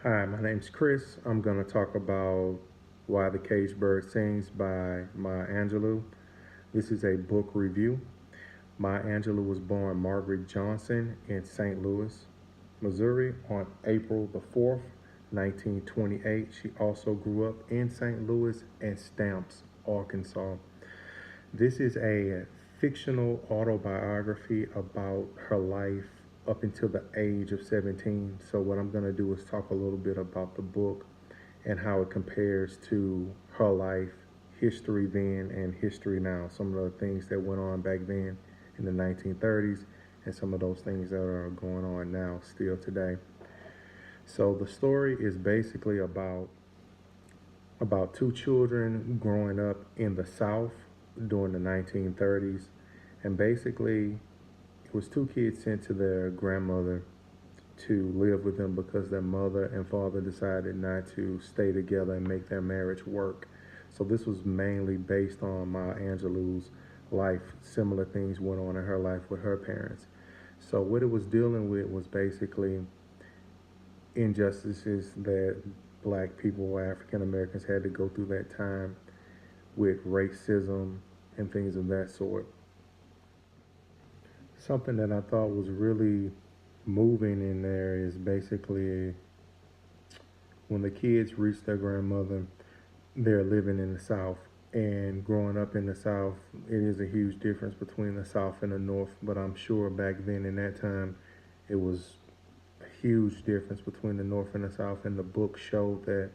Hi, my name's Kris. I'm going to talk about Why the Caged Bird Sings by Maya Angelou. This is a book review. Maya Angelou was born Margaret Johnson in St. Louis, Missouri on April the 4th, 1928. She also grew up in St. Louis and Stamps, Arkansas. This is a fictional autobiography about her life up until the age of 17. So, what I'm going to do is talk a little bit about the book and how it compares to her life, history then, and history now. Some of the things that went on back then in the 1930s, and some of those things that are going on now, still today. So, the story is basically about two children growing up in the South during the 1930s. And basically, it was two kids sent to their grandmother to live with them because their mother and father decided not to stay together and make their marriage work. So this was mainly based on Maya Angelou's life. Similar things went on in her life with her parents. So what it was dealing with was basically injustices that black people or African Americans had to go through that time with racism and things of that sort. Something that I thought was really moving in there is basically when the kids reach their grandmother, they're living in the South. And growing up in the South, it is a huge difference between the South and the North. But I'm sure back then in that time, it was a huge difference between the North and the South. And the book showed that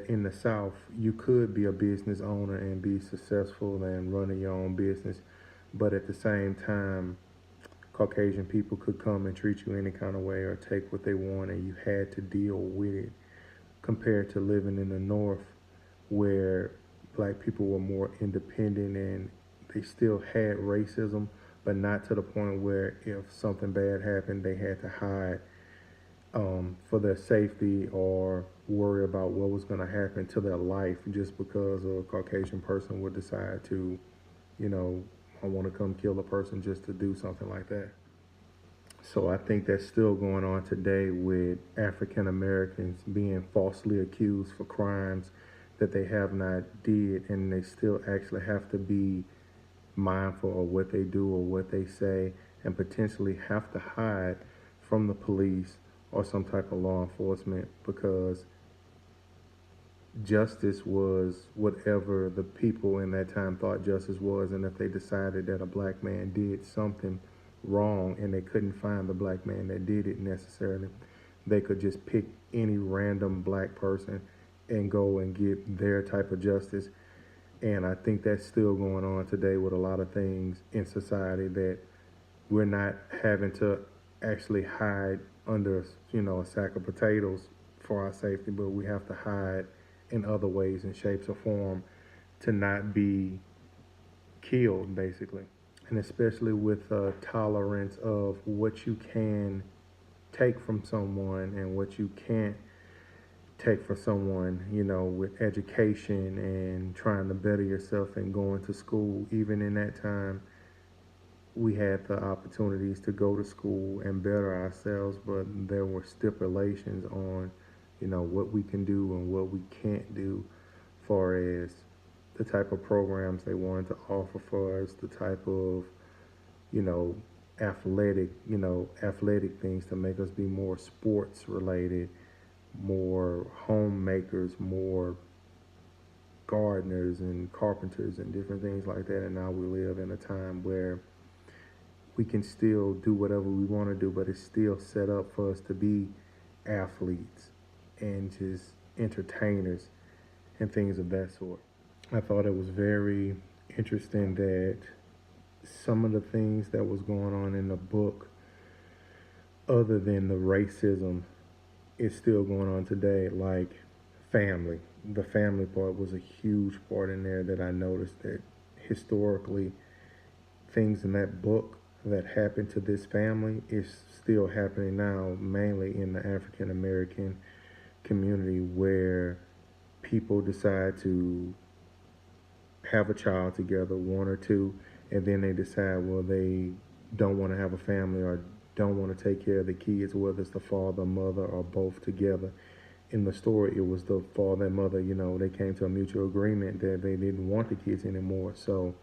in the South, you could be a business owner and be successful and running your own business. But at the same time, Caucasian people could come and treat you any kind of way or take what they want, and you had to deal with it. Compared to living in the North, where black people were more independent and they still had racism, but not to the point where if something bad happened, they had to hide for their safety or worry about what was going to happen to their life just because a Caucasian person would decide to, you know, I want to come kill a person just to do something like that. So I think that's still going on today with African Americans being falsely accused for crimes that they have not did, and they still actually have to be mindful of what they do or what they say, and potentially have to hide from the police or some type of law enforcement because justice was whatever the people in that time thought justice was. And if they decided that a black man did something wrong and they couldn't find the black man that did it necessarily, they could just pick any random black person and go and get their type of justice. And I think that's still going on today with a lot of things in society, that we're not having to actually hide under, a sack of potatoes for our safety, but we have to hide in other ways and shapes or form to not be killed, basically. And especially with tolerance of what you can take from someone and what you can't take from someone, with education and trying to better yourself and going to school. Even in that time, we had the opportunities to go to school and better ourselves, but there were stipulations on, what we can do and what we can't do, far as the type of programs they wanted to offer for us, the type of, you know, athletic things to make us be more sports related, more homemakers, more gardeners and carpenters and different things like that. And now we live in a time where we can still do whatever we want to do, but it's still set up for us to be athletes and just entertainers and things of that sort. I thought it was very interesting that some of the things that was going on in the book, other than the racism, is still going on today, like family. The family part was a huge part in there that I noticed that historically things in that book that happened to this family is still happening now, mainly in the African American community, where people decide to have a child together, one or two, and then they decide, well, they don't want to have a family or don't want to take care of the kids, whether it's the father, mother, or both together. In the story, it was the father and mother, they came to a mutual agreement that they didn't want the kids anymore. So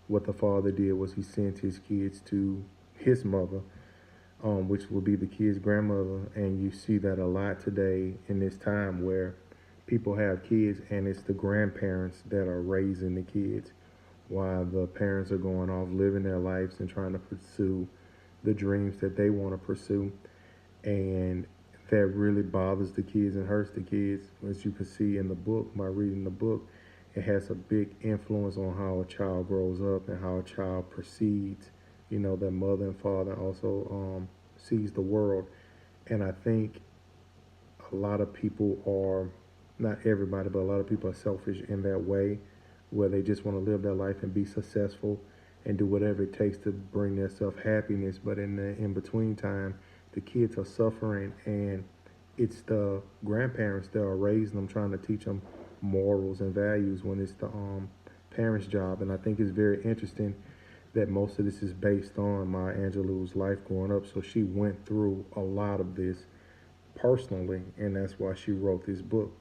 what the father did was he sent his kids to his mother, which will be the kid's grandmother. And you see that a lot today in this time where people have kids and it's the grandparents that are raising the kids while the parents are going off living their lives and trying to pursue the dreams that they want to pursue. And that really bothers the kids and hurts the kids. As you can see in the book, by reading the book, it has a big influence on how a child grows up and how a child proceeds. Their mother and father also sees the world. And I think a lot of people are, not everybody, but a lot of people are selfish in that way, where they just want to live their life and be successful and do whatever it takes to bring their self happiness. But in the in between time, the kids are suffering, and it's the grandparents that are raising them, trying to teach them morals and values when it's the parents' job. And I think it's very interesting that most of this is based on Maya Angelou's life growing up. So she went through a lot of this personally, and that's why she wrote this book.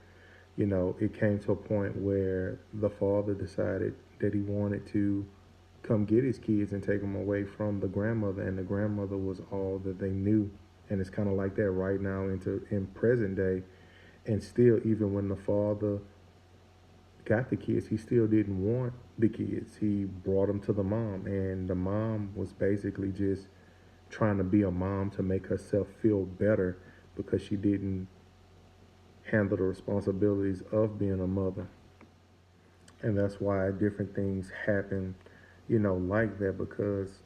It came to a point where the father decided that he wanted to come get his kids and take them away from the grandmother, and the grandmother was all that they knew. And it's kind of like that right now in present day. And still, even when the father got the kids, he still didn't want the kids. He brought them to the mom, and the mom was basically just trying to be a mom to make herself feel better because she didn't handle the responsibilities of being a mother. And that's why different things happen, like that, because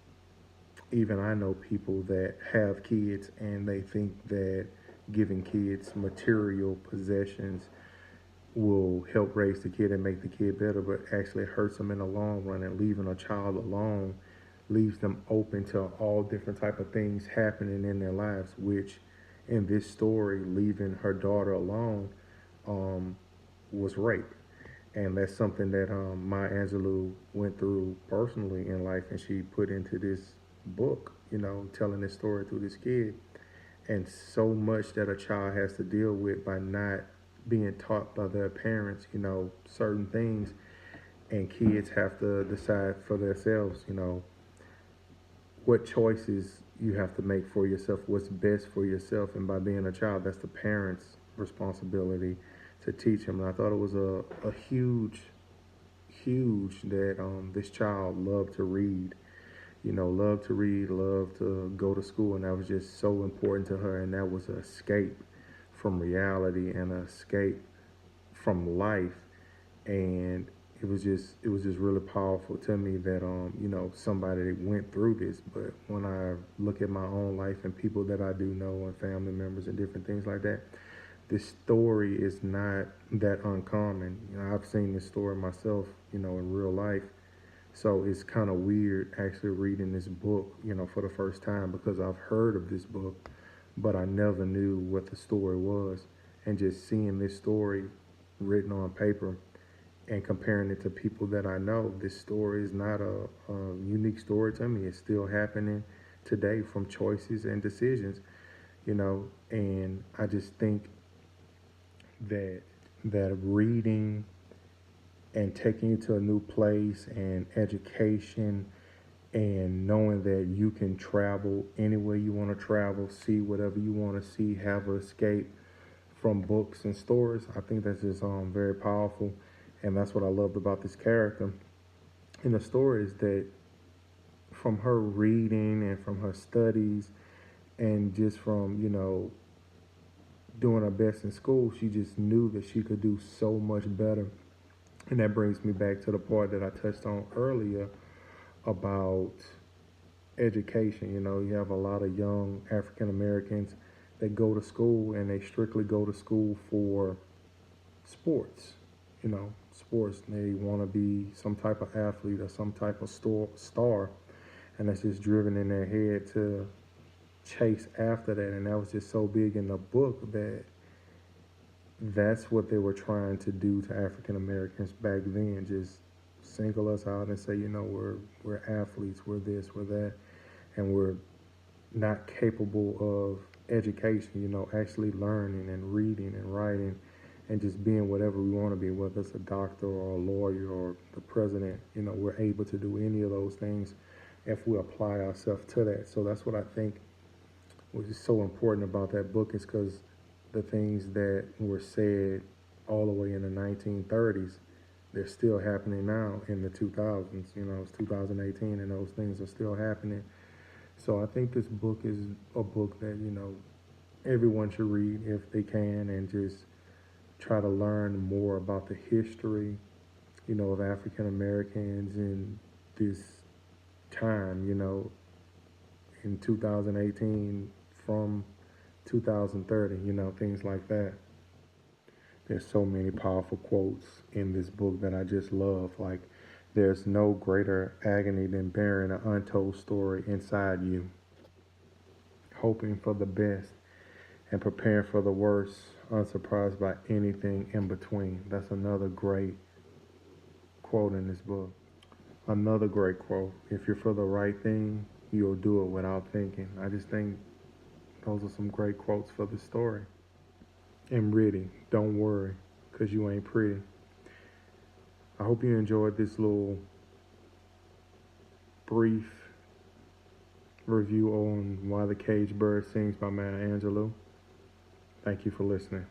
even I know people that have kids and they think that giving kids material possessions will help raise the kid and make the kid better, but actually hurts them in the long run. And leaving a child alone leaves them open to all different type of things happening in their lives, which in this story, leaving her daughter alone um, was rape. And that's something that Maya Angelou went through personally in life, and she put into this book, telling this story through this kid. And so much that a child has to deal with by not being taught by their parents, certain things. And kids have to decide for themselves, what choices you have to make for yourself, what's best for yourself. And by being a child, that's the parents' responsibility to teach them. And I thought it was a huge that this child loved to read, loved to read, loved to go to school. And that was just so important to her. And that was an escape from reality and an escape from life. And it was just really powerful to me that somebody that went through this. But when I look at my own life and people that I do know and family members and different things like that, this story is not that uncommon. I've seen this story myself, in real life. So it's kind of weird actually reading this book, for the first time, because I've heard of this book, but I never knew what the story was. And just seeing this story written on paper and comparing it to people that I know, this story is not a unique story to me. It's still happening today from choices and decisions, and I just think that reading and taking you to a new place and education and knowing that you can travel anywhere you want to travel, see whatever you want to see, have an escape from books and stories. I think that's just very powerful, and that's what I loved about this character in the story, is that from her reading and from her studies and just from doing her best in school, she just knew that she could do so much better. And that brings me back to the part that I touched on earlier about education. You have a lot of young African Americans that go to school and they strictly go to school for sports. Sports. They want to be some type of athlete or some type of star, and that's just driven in their head to chase after that. And that was just so big in the book that that's what they were trying to do to African Americans back then. Just single us out and say, we're athletes, we're this, we're that, and we're not capable of education, actually learning and reading and writing and just being whatever we want to be, whether it's a doctor or a lawyer or the president. We're able to do any of those things if we apply ourselves to that. So that's what I think was just so important about that book, is because the things that were said all the way in the 1930s, they're still happening now in the 2000s. It's 2018 and those things are still happening. So I think this book is a book that, everyone should read if they can, and just try to learn more about the history, of African Americans in this time, in 2018 from 2030, things like that. There's so many powerful quotes in this book that I just love. Like, there's no greater agony than bearing an untold story inside you, hoping for the best and preparing for the worst, unsurprised by anything in between. That's another great quote in this book. Another great quote: if you're for the right thing, you'll do it without thinking. I just think those are some great quotes for the story. And really, don't worry, because you ain't pretty. I hope you enjoyed this little brief review on Why the Caged Bird Sings by Maya Angelou. Thank you for listening.